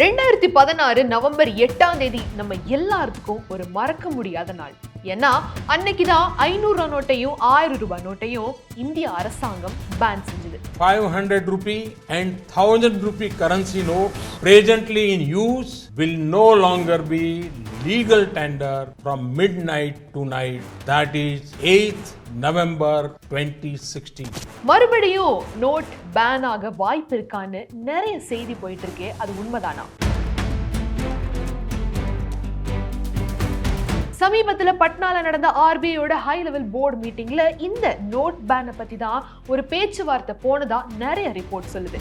2016 November 8ஆம் தேதி நம்ம எல்லாத்துக்கும் ஒரு மறக்க முடியாத நாள். ஏன்னா அன்னைக்குதான் 500 நோட்டையும் 1000 ரூபாய் நோட்டையும் இந்திய அரசாங்கம் பேன் செஞ்சது. 500 rupee and 1000 rupee currency notes presently in use will no longer be legal tender from midnight to night, that is 8th November 2016. மறுபடியும் நோட் பேன் ஆக வாய்ப்பு இருக்கான்னு நிறைய செய்தி போயிட்டு இருக்கே, அது உண்மைதானா? சமீபத்துல பட்னால நடந்த ஆர்பிஐயோட ஹை லெவல் போர்டு மீட்டிங்ல இந்த நோட் பேனை பத்தி தான் ஒரு பேச்சுவார்த்தை போனதா நிறைய ரிப்போர்ட் சொல்லுது.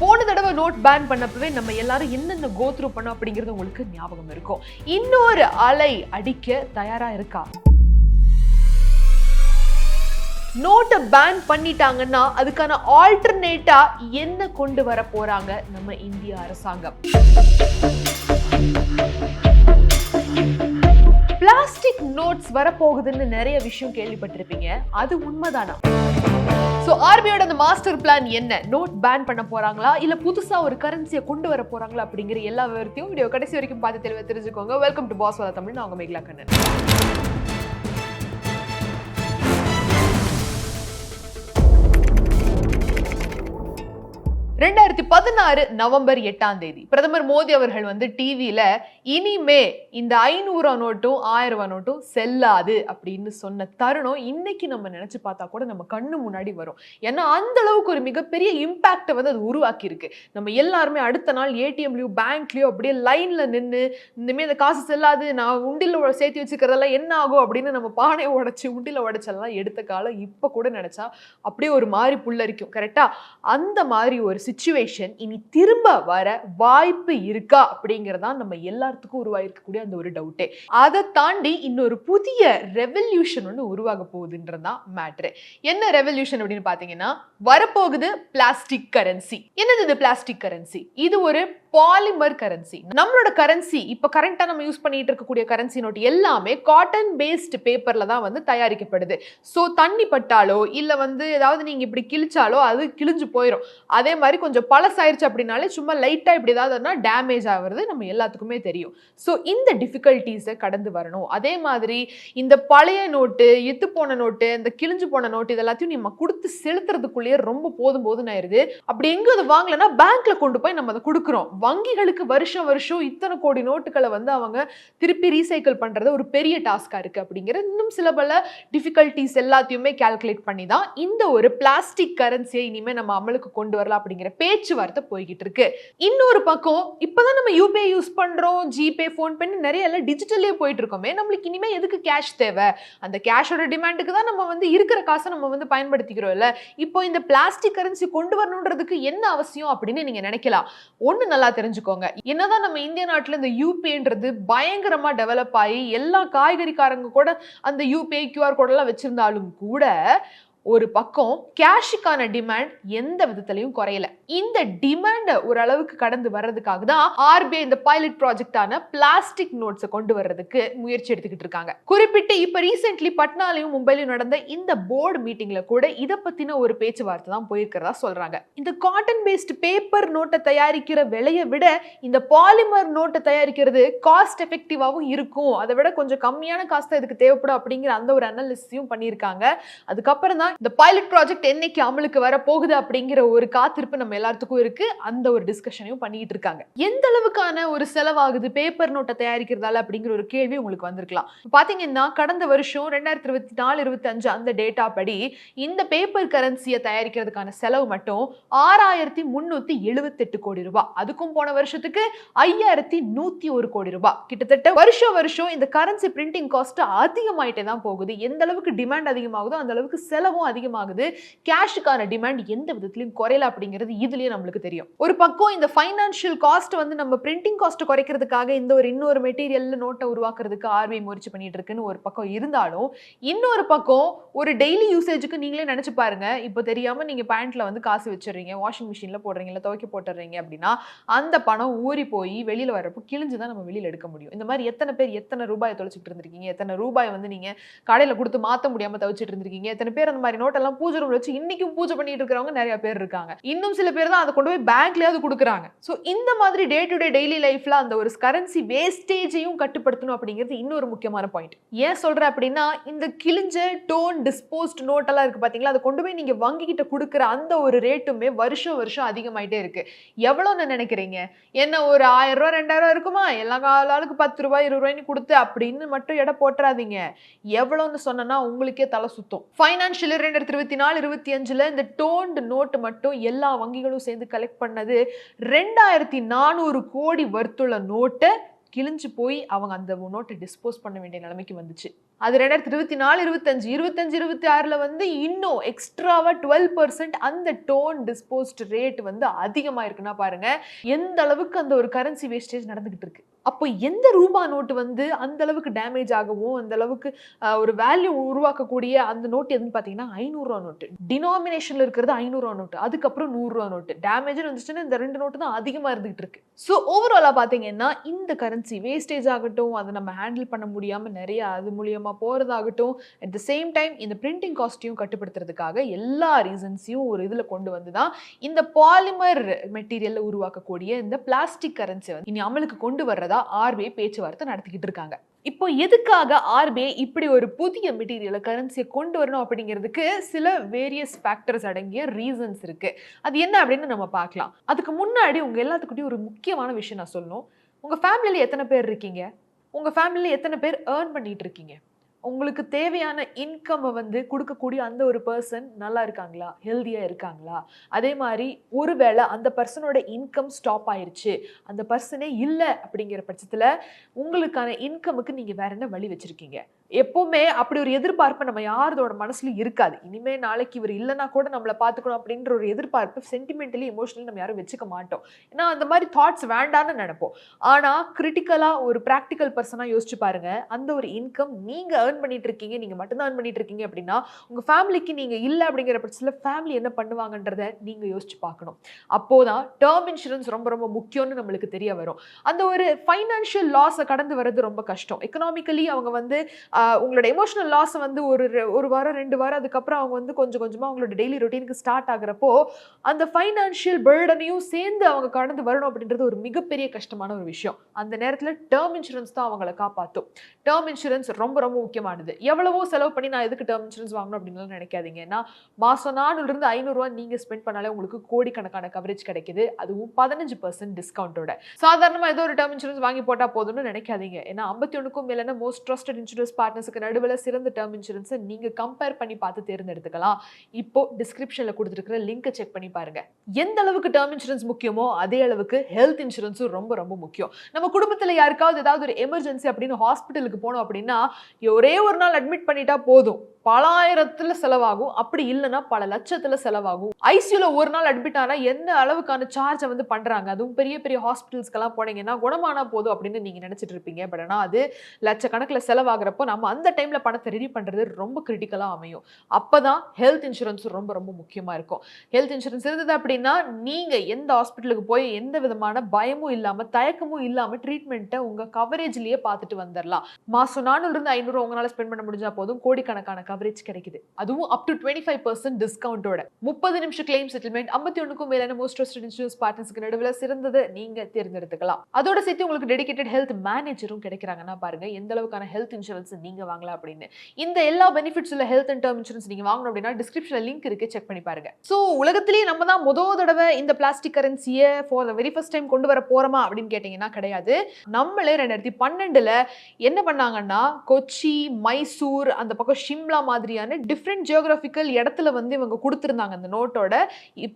போன தடவை நோட் பேன் பண்ணப்பவே நம்ம எல்லாரும் என்னென்ன கோ த்ரூ பண்ணோம் அப்படிங்கிறது உங்களுக்கு ஞாபகம் இருக்கும். இன்னொரு அலை அடிக்க தயாரா இருக்கா? நோட்டை பேன் பண்ணிட்டாங்கன்னா அதுக்கான ஆல்டர்னேட்டா என்ன கொண்டு வர போறாங்க நம்ம இந்திய அரசாங்கம்? பிளாஸ்டிக் நோட்ஸ் வரப்போகுதுன்னு நிறைய விஷயம் கேள்விப்பட்டிருப்பீங்க. அது உண்மைதானா? சோ ஆர்பிஐயோட அந்த மாஸ்டர் பிளான் என்ன? நோட் பேன் பண்ண போறாங்களா இல்ல புதுசா ஒரு கரன்சியை கொண்டு வர போறாங்களா அப்படிங்கிற எல்லா விவரத்தையும் வீடியோ கடைசி வரைக்கும் பார்த்து தெளிவா தெரிஞ்சுக்கோங்க. வெல்கம் டு பாஸ் வாலா தமிழ். நான் உங்க மேகலா கண்ணன். 2016 நவம்பர் 8ஆம் தேதி பிரதமர் மோடி அவர்கள் டிவியில இனிமே இந்த 500 நோட்டும் 1000 நோட்டும் செல்லாது அப்படின்னு சொன்ன தருணம் இன்னைக்கு நம்ம நினைச்சு பார்த்தா கூட நம்ம கண்ணு முன்னாடி வரும். ஏன்னா அந்த அளவுக்கு ஒரு மிகப்பெரிய இம்பாக்ட் அது உருவாக்கி இருக்கு. நம்ம எல்லாருமே அடுத்த நாள் ஏடிஎம்லயோ பேங்க்லயோ அப்படியே லைன்ல நின்று இனிமே இந்த காசு செல்லாது, நான் உண்டில சேர்த்து வச்சுக்கிறதெல்லாம் என்ன ஆகும் அப்படின்னு நம்ம பானையை உடைச்சு உண்டில உடைச்செல்லாம் எடுத்த காலம் இப்ப கூட நினைச்சா அப்படியே ஒரு மாதிரி புல்லரிக்கும். கரெக்டா? அந்த மாதிரி ஒரு சிச்சுவேஷன் இனி திரும்ப வர வாய்ப்பு இருக்கா அப்படிங்கறதா நம்ம எல்லாத்துக்கும் உருவாயிருக்கக்கூடிய அந்த ஒரு டவுட்டே. அதை தாண்டி இன்னொரு புதிய ரெவல்யூஷன் ஒன்று உருவாக போகுதுன்றதான் மேட்ரு. என்ன ரெவல்யூஷன் அப்படின்னு பாத்தீங்கன்னா, வரப்போகுது பிளாஸ்டிக் கரன்சி. என்னது இது பிளாஸ்டிக் கரன்சி? இது ஒரு பாலிமர் கரன்சி. நம்மளோட கரன்சி இப்ப கரண்டா நம்ம யூஸ் பண்ணிட்டு இருக்கக்கூடிய கரன்சி நோட் எல்லாமே காட்டன் பேஸ்ட் பேப்பர்ல தான் தயாரிக்கப்படுது. சோ தண்ணி பட்டாலோ இல்ல ஏதாவது நீங்க இப்படி கிழிச்சாலோ அது கிழிஞ்சு போயிடும். அதே மாதிரி கொஞ்சம் பழசாயிருச்சு அப்படின்னாலே சும்மா லைட்டா இப்படி ஏதாவதுனா டேமேஜ் ஆகுறது நம்ம எல்லாத்துக்குமே தெரியும். சோ இந்த டிஃபிகல்டிஸை கடந்து வரணும். அதே மாதிரி இந்த பழைய நோட்டு, எத்து போன நோட்டு, இந்த கிழிஞ்சு போன நோட்டு இதெல்லாத்தையும் நம்ம கொடுத்து செலுத்துறதுக்குள்ளேயே ரொம்ப போதும் ஆயிருது. அப்படி எங்க அது வாங்கலன்னா பேங்க்ல கொண்டு போய் நம்ம அதை கொடுக்குறோம். வங்கிகளுக்கு வருஷம் இத்தனை கோடி நோட்டுகளை அவங்க திருப்பி ரீசைக்கிள் பண்றது ஒரு பெரிய டாஸ்கா இருக்கு. அப்படிங்கிற இன்னும் சில பல டிஃபிகல்டிஸ் எல்லாத்தையுமே கால்குலேட் பண்ணி தான் இந்த ஒரு பிளாஸ்டிக் கரன்சியை இனிமே நம்ம அமலுக்கு கொண்டு வரலாம் அப்படிங்கிற பேச்சுவார்த்தை போய்கிட்டு இருக்கு. இன்னொரு பக்கம் இப்பதான் நம்ம யூபிஐ யூஸ் பண்றோம், ஜிபே, போன்பே நிறைய எல்லாம் டிஜிட்டலே போயிட்டு இருக்கோமே, நம்மளுக்கு இனிமே எதுக்கு கேஷ் தேவை? அந்த கேஷோட டிமாண்டுக்கு தான் நம்ம இருக்கிற காசை நம்ம பயன்படுத்திக்கிறோம் இல்ல. இப்போ இந்த பிளாஸ்டிக் கரன்சி கொண்டு வரணுன்றதுக்கு என்ன அவசியம் அப்படின்னு நீங்க நினைக்கலாம். ஒண்ணு நல்லா தெரிஞ்சுக்கோங்க, என்னதான் நம்ம இந்திய நாட்டுல இந்த யூபிஐன்றது பயங்கரமா டெவலப் ஆகி எல்லா காய்கறிக்காரங்க கூட அந்த யூபிஐ QR கோட் எல்லாம் வச்சிருந்தாலும் கூட ஒரு பக்கம் கேஷுக்கான டிமாண்ட் எந்த விதத்திலையும் குறையல. இந்த டிமாண்ட ஓரளவுக்கு கடந்து வர்றதுக்காக தான் ஆர்பிஐ இந்த பைலட் ப்ராஜெக்டான பிளாஸ்டிக் நோட்ஸை கொண்டு வர்றதுக்கு முயற்சி எடுத்துக்கிட்டு இருக்காங்க. குறிப்பிட்டு இப்ப ரீசென்ட்லி பட்னாலையும் மும்பைலையும் நடந்த இந்த போர்டு மீட்டிங்ல கூட இதை பத்தின ஒரு பேச்சுவார்த்தை தான் போயிருக்கிறதா சொல்றாங்க. இந்த காட்டன் பேஸ்ட் பேப்பர் நோட்டை தயாரிக்கிற விலையை விட இந்த பாலிமர் நோட்டை தயாரிக்கிறது காஸ்ட் எஃபெக்டிவாவும் இருக்கும், அதை விட கொஞ்சம் கம்மியான காஸ்ட் இதுக்கு தேவைப்படும் அப்படிங்கிற அந்த ஒரு அனாலிசிஸையும் பண்ணியிருக்காங்க. அதுக்கப்புறம் தான் இந்த பைலட் ப்ராஜெக்ட் என்னைக்கு அமலுக்கு வர போகுது அப்படிங்கிற ஒரு காத்திருப்பு நம்ம எல்லாத்துக்கும் இருக்கு. அந்த ஒரு டிஸ்கஷனையும் பண்ணிட்டு இருக்காங்க. எந்த அளவுக்கான ஒரு செலவாகுது பேப்பர் நோட்டை தயாரிக்கிறதால அப்படிங்கிற ஒரு கேள்வி உங்களுக்கு வந்திருக்கலாம். பாத்தீங்கன்னா கடந்த வருஷம் 2024-25 அந்த டேட்டா படி இந்த பேப்பர் கரன்சியை தயாரிக்கிறதுக்கான செலவு மட்டும் 6378 கோடி ரூபாய். அதுக்கும் போன வருஷத்துக்கு 5101 கோடி ரூபாய். கிட்டத்தட்ட வருஷம் இந்த கரன்சி பிரிண்டிங் காஸ்ட் அதிகமாயிட்டே தான் போகுது. எந்த அளவுக்கு டிமாண்ட் அதிகமாகுதோ அந்த அளவுக்கு செலவும் அதிகமாகுது. கேஷுக்கான டிமாண்ட் எந்த விதத்திலும் குறையல அப்படிங்கிறது இதுலயே நம்மளுக்கு தெரியும். ஒரு பக்கம் இந்த ஃபைனான்சியல் காஸ்ட் நம்ம பிரிண்டிங் காஸ்ட் குறைக்கிறதுக்காக இந்த ஒரு இன்னொரு மெட்டீரியல் நோட்டை உருவாக்குறதுக்கு ஆர்பிஐ முயற்சி பண்ணிட்டு இருக்குன்னு ஒரு பக்கம் இருந்தாலும், இன்னொரு பக்கம் ஒரு டெய்லி யூசேஜுக்கு நீங்களே நினைச்சு பாருங்க. இப்போ தெரியாம நீங்க பேண்ட்ல காசு வச்சிடுறீங்க, வாஷிங் மிஷின்ல போடுறீங்க, இல்ல துவைக்க போட்டுறீங்க அப்படின்னா அந்த பணம் ஊறி போய் வெளியில வரப்போ கிழிஞ்சுதான் நம்ம வெளியில எடுக்க முடியும். இந்த மாதிரி எத்தனை பேர் எத்தனை ரூபாயை தொலைச்சிட்டு இருந்திருக்கீங்க, எத்தனை ரூபாய் நீங்க கடையில கொடுத்து மாத்த முடியாம தவிச்சிட்டு இருந்திருக்கீங்க, எத்தனை பேர் அந்த மாதிரி மாதிரி நோட் எல்லாம் பூஜை ரூம்ல வச்சு இன்னைக்கும் பூஜை பண்ணிட்டு இருக்கிறவங்க நிறைய பேர் இருக்காங்க. இன்னும் சில பேர் தான் அதை கொண்டு போய் பேங்க்லயாவது கொடுக்குறாங்க. ஸோ இந்த மாதிரி டே டு டே டெய்லி லைஃப்ல அந்த ஒரு கரன்சி வேஸ்டேஜையும் கட்டுப்படுத்தணும் அப்படிங்கிறது இன்னொரு முக்கியமான பாயிண்ட். ஏன் சொல்றேன் அப்படின்னா, இந்த கிழிஞ்ச டோன் டிஸ்போஸ்ட் நோட் எல்லாம் இருக்கு பாத்தீங்களா, அதை கொண்டு போய் நீங்க வங்கி கிட்ட கொடுக்குற அந்த ஒரு ரேட்டுமே வருஷம் வருஷம் அதிகமாயிட்டே இருக்கு. எவ்வளவுன்னு நினைக்கிறீங்க? என்ன ஒரு 1000 ரூபாய் 2000 இருக்குமா, எல்லா ஆளுக்கு 10 ரூபாய் 20 ரூபாய்னு கொடுத்து அப்படின்னு மட்டும் எடை போட்டுறாதீங்க. எவ்வளவுன்னு சொன்னா உங்களுக்கே தலை சுத்தும். ஃபைனான்சியல் 2024-25 இந்த டோன்டு நோட்டு மட்டும் எல்லா வங்கிகளும் சேர்ந்து கலெக்ட் பண்ணது 2400 கோடி வர்த்துள்ள நோட்டை கிழிஞ்சு போய் அவங்க அந்த நோட்டை டிஸ்போஸ் பண்ண வேண்டிய நிலைமைக்கு வந்துச்சு. அது 2024-25 வந்து இன்னும் எக்ஸ்ட்ராவா 12% அந்த டோன் டிஸ்போஸ்ட் ரேட் வந்து அதிகமா இருக்குன்னா பாருங்க எந்த அளவுக்கு அந்த ஒரு கரன்சி வேஸ்டேஜ் நடந்துகிட்டு இருக்கு. அப்போ எந்த ரூபா நோட்டு வந்து அந்த அளவுக்கு டேமேஜ் ஆகவும் அந்த அளவுக்கு ஒரு வேல்யூ உருவாக்கக்கூடிய அந்த நோட்டு எதுன்னு பாத்தீங்கன்னா 500 ரூபா நோட்டு. டினாமினேஷன்ல இருக்கிறது 500 ரூபா நோட்டு, அதுக்கப்புறம் 100 ரூபா நோட்டு. டேமேஜ் வந்துச்சுன்னா இந்த 2 நோட்டு தான் அதிகமா இருந்துகிட்டு இருக்கு. ஸோ ஓவராலா பாத்தீங்கன்னா இந்த கரன்சி வேஸ்டேஜ் ஆகட்டும், அதை நம்ம ஹேண்டில் பண்ண முடியாம நிறைய அது மூலியமா போறதாகட்டும், அட் த சேம் டைம் இந்த பிரிண்டிங் காஸ்டையும் கட்டுப்படுத்துறதுக்காக எல்லா ரீசன்ஸையும் ஒரு இதுல கொண்டு வந்துதான் இந்த பாலிமர் மெட்டீரியல்ல உருவாக்கக்கூடிய இந்த பிளாஸ்டிக் கரன்சி வந்து இனி அமலுக்கு கொண்டு வர்றதா ஆர்பிஐ பேச்சுவார்த்தை நடத்திக்கிட்டு இருக்காங்க. இப்போ எதுக்காக ஆர்பிஐ இப்படி ஒரு புதிய மெட்டீரியல் கரன்சியை கொண்டு வரணும் அப்படிங்கிறதுக்கு சில வேரியஸ் ஃபேக்டர்ஸ் அடங்கிய ரீசன்ஸ் இருக்கு. அது என்ன அப்படின்னு நம்ம பார்க்கலாம். அதுக்கு முன்னாடி உங்க எல்லாத்துக்கிட்டையும் ஒரு முக்கியமான விஷயம் நான் சொல்லணும். உங்க ஃபேமிலியில எத்தனை பேர் இருக்கீங்க? உங்க ஃபேமிலியில எத்தனை பேர் ஏர்ன் பண்ணிட்டு இருக்கீங்க? உங்களுக்கு தேவையான இன்கம் வந்து கொடுக்கக்கூடிய அந்த ஒரு பர்சன் நல்லா இருக்காங்களா, ஹெல்தியா இருக்காங்களா? அதே மாதிரி ஒருவேளை அந்த பர்சனோட இன்கம் ஸ்டாப் ஆயிருச்சு, அந்த பர்சனே இல்லை அப்படிங்கிற பட்சத்துல உங்களுக்கான இன்கமுக்கு நீங்க வேற என்ன வழி வச்சிருக்கீங்க? எப்பவுமே அப்படி ஒரு எதிர்பார்ப்பு நம்ம யாரோட மனசுலயும் இருக்காது. இனிமே நாளைக்கு இவர் இல்லைன்னா கூட நம்மளை பார்த்துக்கணும் அப்படின்ற ஒரு எதிர்பார்ப்பு சென்டிமெண்டலி எமோஷனலி நம்ம யாரும் வச்சுக்க மாட்டோம். ஏன்னா அந்த மாதிரி தாட்ஸ் வேண்டான்னு நினைப்போம். ஆனா கிரிட்டிக்கலா ஒரு பிராக்டிக்கல் பர்சனா யோசிச்சு பாருங்க. அந்த ஒரு இன்கம் நீங்க ஏர்ன் பண்ணிட்டு இருக்கீங்க, நீங்க மட்டும்தான் ஏர்ன் பண்ணிட்டு இருக்கீங்க அப்படின்னா உங்க ஃபேமிலிக்கு நீங்க இல்லை அப்படிங்கிற பட்சத்துல ஃபேமிலி என்ன பண்ணுவாங்கன்றத நீங்க யோசிச்சு பார்க்கணும். அப்போதான் டேர்ம் இன்சூரன்ஸ் ரொம்ப ரொம்ப முக்கியம்னு நம்மளுக்கு தெரிய வரும். அந்த ஒரு ஃபைனான்சியல் லாஸை கடந்து வர்றது ரொம்ப கஷ்டம். எக்கனாமிக்கலி அவங்க வந்து உங்களோட எமோஷனல் லாஸ் வந்து ஒரு வாரம் 2 வாரம் அதுக்கப்புறம் அவங்க வந்து கொஞ்சம் கொஞ்சமா அவங்களோட டெய்லி ரொட்டீனுக்கு ஸ்டார்ட் ஆகுறப்போ அந்த ஃபைனான்சியல் பர்டனையும் சேர்ந்து அவங்க கடந்து வரணும் அப்படின்றது ஒரு மிகப்பெரிய கஷ்டமான ஒரு விஷயம். அந்த நேரத்துல டேர்ம் இன்சூரன்ஸ் தான் அவங்களை காப்பாற்றும். டேர்ம் இன்சூரன்ஸ் ரொம்ப ரொம்ப முக்கியமானது. எவ்வளவோ செலவு பண்ணி நான் எதுக்கு டேர்ம் இன்சூரன்ஸ் வாங்கணும் அப்படின்னு நினைக்காதீங்க. ஏன்னா மாசம் 400 500 ரூபாய் நீங்க ஸ்பெண்ட் பண்ணாலே உங்களுக்கு கோடிக்கணக்கான கவரேஜ் கிடைக்குது, அதுவும் 15% டிஸ்கவுண்டோட. சாதாரணமா ஏதோ ஒரு டேர்ம் இன்சூரன்ஸ் வாங்கி போட்டா போதும்னு நினைக்காதீங்க. ஏன்னா 51க்கும் மேலான மோஸ்ட் ட்ரஸ்டட் இன்சூரன்ஸ் பார்ட்னர்ஸ்க்கு நடுவில் சிறந்த டேர்ம் இன்சூரன்ஸை நீங்க கம்பேர் பண்ணி பார்த்து தேர்ந்தெடுத்துக்கலாம். இப்போ டிஸ்கிரிப்ஷன்ல கொடுத்துருக்கிற லிங்கை செக் பண்ணி பாருங்க. எந்த அளவுக்கு டேர்ம் இன்சூரன்ஸ் முக்கியமோ அதே அளவுக்கு ஹெல்த் இன்சூரன்ஸும் ரொம்ப ரொம்ப முக்கியம். நம்ம குடும்பத்துல யாருக்காவது ஏதாவது ஒரு எமர்ஜென்சி அப்படின்னு ஹாஸ்பிட்டலுக்கு போனோம் அப்படின்னா ஒரே ஒரு நாள் அட்மிட் பண்ணிட்டா போதும், பல ஆயிரத்துல செலவாகும். அப்படி இல்லைன்னா பல லட்சத்துல செலவாகும். ஐசியூல ஒரு நாள் அட்மிட் ஆனா என்ன அளவுக்கான சார்ஜை வந்து பண்றாங்க. அதுவும் பெரிய பெரிய ஹாஸ்பிட்டல்ஸ்க்கெல்லாம் போனீங்கன்னா குணமானா போதும் அப்படின்னு நீங்க நினைச்சிட்டு இருப்பீங்க. பட் ஆனா அது லட்சக்கணக்கில் செலவாகிறப்போ நம்ம அந்த டைம்ல பணத்தை ரெடி பண்றது ரொம்ப கிரிட்டிக்கலா அமையும். அப்பதான் ஹெல்த் இன்சூரன்ஸ் ரொம்ப ரொம்ப முக்கியமா இருக்கும். ஹெல்த் இன்சூரன்ஸ் இருந்தது அப்படின்னா நீங்க எந்த ஹாஸ்பிட்டலுக்கு போய் எந்த விதமான பயமும் இல்லாம தயக்கமும் இல்லாம ட்ரீட்மெண்ட்டை உங்க கவரேஜ்லயே பார்த்துட்டு வந்துடலாம். மாசம் 400 500 உங்களால ஸ்பெண்ட் பண்ண முடிஞ்சா போதும், கோடிக்கணக்கான கவரேஜ் கிடைக்குது. அதுவும் அப் டு 25% டிஸ்கவுண்டோட. 30 நிமிஷம் கிளைம் செட்டில்மெண்ட், 51க்கும் மேலான மோஸ்ட் ட்ரஸ்டட் இன்சூரன்ஸ் பார்ட்னர்ஸ்க்கு நடுவில் சிறந்ததை நீங்க தேர்ந்தெடுத்துக்கலாம். அதோட சேர்த்து உங்களுக்கு டெடிகேட்டட் ஹெல்த் மேனேஜரும் கிடைக்கிறாங்கன்னா பாருங்க எந்த அளவுக்கான ஹெல்த் இன்சூரன்ஸ் நீங்க வாங்கலாம் அப்படின்னு. இந்த எல்லா பெனிஃபிட்ஸ் உள்ள ஹெல்த் அண்ட் டேர்ம் இன்சூரன்ஸ் நீங்க வாங்கணும் அப்படின்னா டிஸ்கிரிப்ஷன்ல லிங்க் இருக்கு, செக் பண்ணி பாருங்க. சோ உலகத்திலேயே நம்ம தான் முதல் தடவை இந்த பிளாஸ்டிக் கரன்சியை for the very first time கொண்டு வர போறோமா அப்படின்னு கேட்டீங்கன்னா கிடையாது. நம்மளே 2012 என்ன பண்ணாங்கன்னா கொச்சி, மைசூர், அந்த பக்கம் ஷிம்லா மாதிரியான டிஃப்ரெண்ட் ஜியோகிராபிக்கல் இடத்துல வந்து இவங்க கொடுத்திருந்தாங்க. அந்த நோட்டோட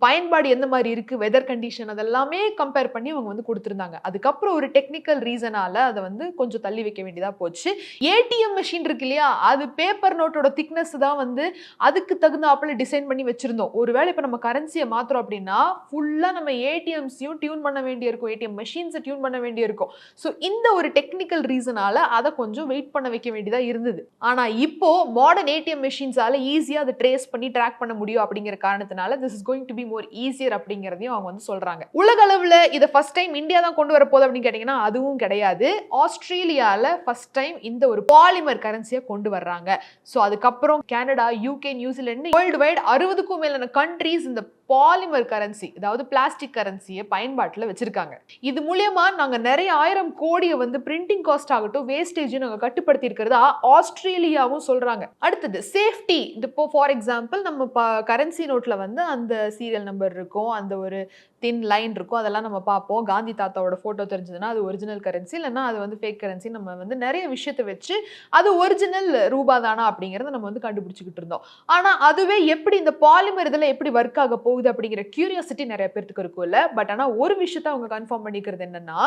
பயன்பாடு எந்த மாதிரி இருக்கு, வெதர் கண்டிஷன் அதெல்லாமே கம்பேர் பண்ணி அவங்க வந்து கொடுத்திருந்தாங்க. அதுக்கப்புறம் ஒரு டெக்னிக்கல் ரீசனால அதை வந்து கொஞ்சம் தள்ளி வைக்க வேண்டியதா போச்சு. ஏடிஎம் மெஷின் இருக்கு இல்லையா, அது பேப்பர் நோட்டோட திக்னஸ் தான் வந்து அதுக்கு தகுந்தாப்புல டிசைன் பண்ணி வச்சிருந்தோம். ஒருவேளை இப்ப நம்ம கரன்சியை மாத்திரம் அப்படின்னா ஃபுல்லா நம்ம ஏடிஎம்ஸையும் டியூன் பண்ண வேண்டியிருக்கும், ஏடிஎம் மெஷின்ஸை டியூன் பண்ண வேண்டியிருக்கும். ஸோ இந்த ஒரு டெக்னிக்கல் ரீசனால அதை கொஞ்சம் வெயிட் பண்ண வைக்க வேண்டியதா இருந்தது. ஆனா இப்போ மாடர்ன் ஏடிஎம் மெஷின்ஸால ஈஸியா அதை ட்ரேஸ் பண்ணி ட்ராக் பண்ண முடியும் அப்படிங்கிற காரணத்தினால this is going to be more easier அப்படிங்கறதையும் அவங்க வந்து சொல்றாங்க. உலக அளவுல இத ஃபர்ஸ்ட் டைம் இந்தியா தான் கொண்டு வர போகுது அப்படின்னு கேட்டீங்கன்னா அதுவும் கிடையாது. ஆஸ்திரேலியால ஃபர்ஸ்ட் டைம் இந்த ஒரு பாலிமர் பாலிமர் கரன்சியை கொண்டு வர்றாங்க. ஸோ அதுக்கப்புறம் Canada, UK, New Zealand, world wide 60க்கும் மேலான கண்ட்ரீஸ் இந்த பாலிமர் கரன்சி, அதாவது பிளாஸ்டிக் கரன்சியை பயன்பாட்டில் வச்சிருக்காங்க. இது மூலியமா நாங்க நிறைய 1000 கோடியை வந்து பிரிண்டிங் காஸ்ட் ஆகட்டும், வேஸ்டேஜும் நாங்க கட்டுப்படுத்தி இருக்கிறதா ஆஸ்திரேலியாவும் சொல்றாங்க. அடுத்தது சேஃப்டி. இப்போ ஃபார் எக்ஸாம்பிள் நம்ம கரன்சி நோட்ல வந்து அந்த சீரியல் நம்பர் இருக்கும், அந்த ஒரு தின் லைன் இருக்கும், அதெல்லாம் நம்ம பார்ப்போம். காந்தி தாத்தாவோட போட்டோ தெரிஞ்சதுன்னா அது ஒரிஜினல் கரன்சி, இல்லைன்னா அது வந்து ஃபேக் கரன்சி. நம்ம வந்து நிறைய விஷயத்தை வச்சு அது ஒரிஜினல் ரூபா தானா அப்படிங்கிறத நம்ம வந்து கண்டுபிடிச்சிக்கிட்டு இருந்தோம். ஆனா அதுவே எப்படி இந்த பாலிமர் இதில் எப்படி ஒர்க் ஆக போகுது அப்படிங்கிற கியூரியாசிட்டி நிறைய பேருக்கு இருக்கும் இல்ல. பட் ஆனா ஒரு விஷயத்த அவங்க கன்ஃபார்ம் பண்ணிக்கிறது என்னன்னா,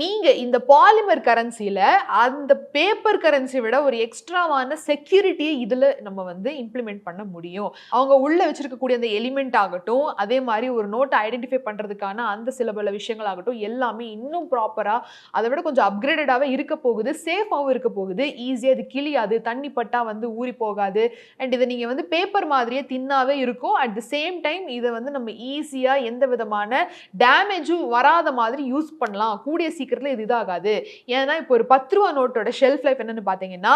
நீங்க இந்த பாலிமர் கரன்சியில அந்த பேப்பர் கரன்சி விட ஒரு எக்ஸ்ட்ராவான செக்யூரிட்டியை இதுல நம்ம வந்து இம்ப்ளிமெண்ட் பண்ண முடியும். அவங்க உள்ள வச்சிருக்கக்கூடிய அந்த எலிமெண்ட் ஆகட்டும், அதே மாதிரி ஒரு நோட்டை ஐடென்டிஃபை பண்றதுக்கான அந்த சில பல விஷயங்கள் ஆகட்டும், எல்லாமே இன்னும் ப்ராப்பரா அதை விட கொஞ்சம் அப்கிரேடடாவே இருக்க போகுது, சேஃபாவும் இருக்க போகுது. ஈஸியா இது கிளியாது, தண்ணி பட்டா வந்து ஊறி போகாது. அண்ட் இதை நீங்க வந்து பேப்பர் மாதிரியே தின்னாவே இருக்கும். அட் தி சேம் டைம் இதை வந்து நம்ம ஈஸியா எந்த விதமான டேமேஜும் வராத மாதிரி யூஸ் பண்ணலாம். கூடிய சீக்கிரத்துல இது இதாகாது. ஏன்னா இப்போ ஒரு 10 ரூபா நோட்டோட ஷெல்ஃப் லைஃப் என்னன்னு பாத்தீங்கன்னா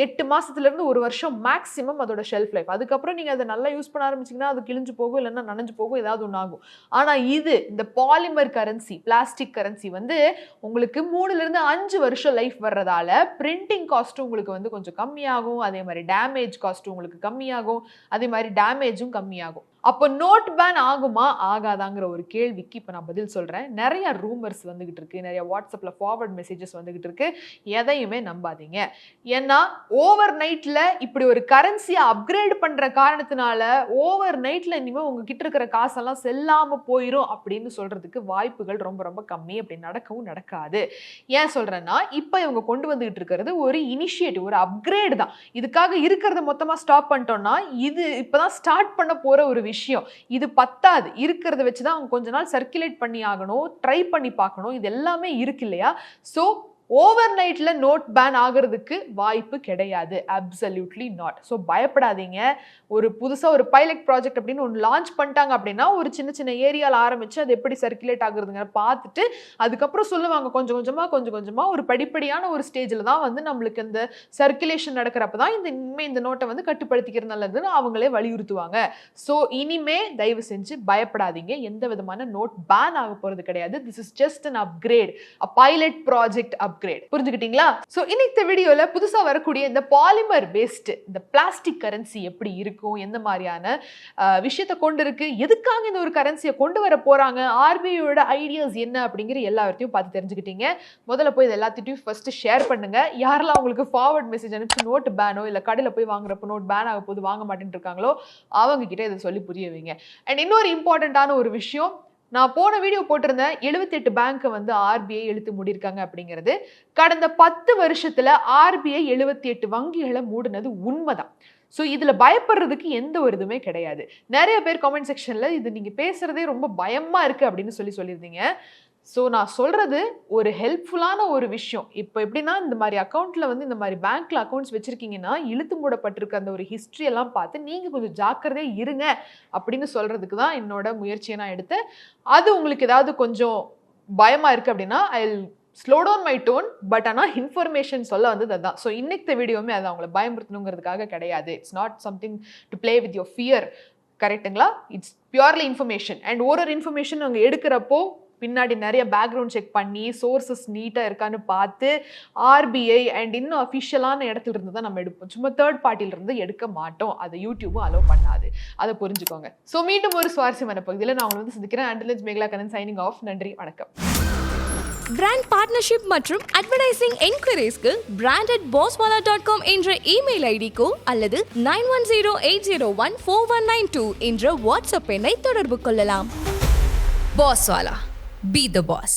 8 மாசத்துல இருந்து 1 வருஷம் மேக்ஸிமம் அதோட ஷெல்ஃப் லைஃப். அதுக்கப்புறம் நீங்க அதை நல்லா யூஸ் பண்ண ஆரம்பிச்சீங்கன்னா அது கிழிஞ்சு போகும், இல்லைன்னா நனைஞ்சு போகும், ஏதாவது ஒன்று ஆகும். ஆனா இது இந்த பாலிமர் கரன்சி, பிளாஸ்டிக் கரன்சி வந்து உங்களுக்கு 3 இருந்து 5 வருஷம் லைஃப் வர்றதால பிரிண்டிங் காஸ்ட்டும் உங்களுக்கு வந்து கொஞ்சம் கம்மியாகும். அதே மாதிரி டேமேஜ் காஸ்ட்டும் உங்களுக்கு கம்மியாகும். அதே மாதிரி டேமேஜும் கம்மியாகும். அப்போ நோட் பேன் ஆகுமா ஆகாதாங்கிற ஒரு கேள்விக்கு இப்போ நான் பதில் சொல்றேன். நிறைய ரூமர்ஸ் வந்துகிட்டு இருக்கு, நிறைய வாட்ஸ்அப்ல ஃபார்வர்ட் மெசேஜஸ் வந்துகிட்டு இருக்கு. எதையுமே நம்பாதீங்க. ஏன்னா ஓவர் நைட்ல இப்படி ஒரு கரன்சியை அப்கிரேட் பண்ற காரணத்தினால ஓவர் நைட்ல இனிமே உங்ககிட்ட இருக்கிற காசெல்லாம் செல்லாம போயிடும் அப்படின்னு சொல்றதுக்கு வாய்ப்புகள் ரொம்ப ரொம்ப கம்மி. அப்படி நடக்கவும் நடக்காது. ஏன் சொல்றேன்னா, இப்போ இவங்க கொண்டு வந்துகிட்டு இருக்கிறது ஒரு இனிஷியேட்டிவ், ஒரு அப்கிரேட் தான். இதுக்காக இருக்கிறத மொத்தமா ஸ்டாப் பண்ணிட்டோம்னா இது இப்பதான் ஸ்டார்ட் பண்ண போற ஒரு விஷயம். இது பத்தாது. இருக்கிறத வச்சுதான் அவங்க கொஞ்ச நாள் சர்க்குலேட் பண்ணி ஆகணும், ட்ரை பண்ணி பார்க்கணும். இது எல்லாமே இருக்கு இல்லையா? சோ ஓவர் நைட்ல நோட் பேன் ஆகிறதுக்கு வாய்ப்பு கிடையாது. Absolutely not. ஸோ பயப்படாதீங்க. ஒரு புதுசாக ஒரு பைலட் ப்ராஜெக்ட் அப்படின்னு ஒன்று லான்ச் பண்ணிட்டாங்க அப்படின்னா ஒரு சின்ன சின்ன ஏரியாவில் ஆரம்பிச்சு அது எப்படி சர்க்குலேட் ஆகுறதுங்க பார்த்துட்டு அதுக்கப்புறம் சொல்லுவாங்க கொஞ்சம் கொஞ்சமாக ஒரு படிப்படியான ஒரு ஸ்டேஜில் தான் வந்து நம்மளுக்கு இந்த சர்க்குலேஷன் நடக்கிறப்ப தான் இந்த நோட்டை வந்து கட்டுப்படுத்திக்கிறது நல்லதுன்னு அவங்களே வலியுறுத்துவாங்க. ஸோ இனிமே தயவு செஞ்சு பயப்படாதீங்க. எந்த விதமான நோட் பேன் ஆக போகிறது கிடையாது. This is just an upgrade, a pilot project upgrade. புரிஞ்சுக்கிட்டீங்களா? சோ இன்னைக்கு வீடியோல புதுசா வரக்கூடிய இந்த பாலிமர் பேஸ்ட் இந்த பிளாஸ்டிக் கரன்சி எப்படி இருக்கும், எந்த மாதிரியான விஷயத்தை கொண்டு இருக்கு, எதுக்காக இந்த ஒரு கரன்சியை கொண்டு வர போறாங்க, ஆர்பிஐயோட ஐடியாஸ் என்ன அப்படிங்கிற எல்லாத்தையும் பார்த்து தெரிஞ்சுக்கிட்டீங்க. முதல்ல போய் இது எல்லாத்தையும் ஃபர்ஸ்ட் ஷேர் பண்ணுங்க. யாரெல்லாம் உங்களுக்கு ஃபார்வர்ட் மெசேஜ் அனுப்பிச்சு நோட் பேனோ இல்ல கடையில போய் வாங்குறப்ப நோட் பேன் ஆக போது வாங்க மாட்டேன்னு இருக்காங்களோ அவங்க கிட்ட இதை சொல்லி புரிய வைங்க. அண்ட் இன்னொரு இம்பார்ட்டன்டான ஒரு விஷயம், நான் போன வீடியோ போட்டிருந்தேன் 78 பேங்கை வந்து ஆர்பிஐ இழுத்து மூடிருக்காங்க அப்படிங்கிறது. கடந்த 10 வருஷத்துல ஆர்பிஐ 78 வங்கிகளை மூடினது உண்மைதான். ஸோ இதுல பயப்படுறதுக்கு எந்த ஒரு இதுவுமே கிடையாது. நிறைய பேர் கமெண்ட் செக்ஷன்ல இது நீங்க பேசுறதே ரொம்ப பயமா இருக்கு அப்படின்னு சொல்லியிருந்தீங்க. ஸோ நான் சொல்றது ஒரு ஹெல்ப்ஃபுல்லான ஒரு விஷயம். இப்போ எப்படின்னா, இந்த மாதிரி அக்கௌண்ட்ல வந்து இந்த மாதிரி பேங்க்ல அக்கௌண்ட்ஸ் வச்சிருக்கீங்கன்னா இழுத்து மூடப்பட்டிருக்க அந்த ஒரு ஹிஸ்டரி எல்லாம் பார்த்து நீங்க கொஞ்சம் ஜாக்கிரதையா இருங்க அப்படின்னு சொல்றதுக்கு தான் என்னோட முயற்சியை நான் எடுத்தேன். அது உங்களுக்கு ஏதாவது கொஞ்சம் பயமா இருக்கு அப்படின்னா I slow down my tone. But ஆனால் இன்ஃபர்மேஷன் சொல்ல வந்தது அதுதான். ஸோ இன்னைக்கு வீடியோவுமே அது அவங்களை பயமுறுத்தணுங்கிறதுக்காக கிடையாது. It's not something to play with your fear. கரெக்டுங்களா? It's purely information. அண்ட் ஒரு இன்ஃபர்மேஷன் அங்கே எடுக்கிறப்போ பின்னாடி நிறைய பேக்ரவுண்ட் செக் பண்ணி சோர்சஸ் நீட்டாக இருக்கான்னு பார்த்து ஆர்பிஐ அண்ட் இன்னும் அஃபிஷியலான இடத்துல இருந்து தான் நம்ம எடுப்போம். சும்மா தேர்ட் பார்ட்டில இருந்து எடுக்க மாட்டோம். அதை யூடியூபும் அலோவ் பண்ணாது. அதை புரிஞ்சுக்கோங்க. ஸோ மீண்டும் ஒரு சுவாரஸ்யமான பகுதியில் நான் உங்களை வந்து சந்திக்கிறேன். Until Megala Kannan signing off. நன்றி, வணக்கம். பிராண்ட் பார்ட்னர்ஷிப் மற்றும் அட்வர்டைசிங் என்கொயரிஸ்க்கு brand@bosswala.com என்ற இமெயில் ஐடிக்கோ அல்லது 9108014192 என்ற வாட்ஸ்அப் எண்ணை தொடர்பு கொள்ளலாம். Bosswala. Be the boss.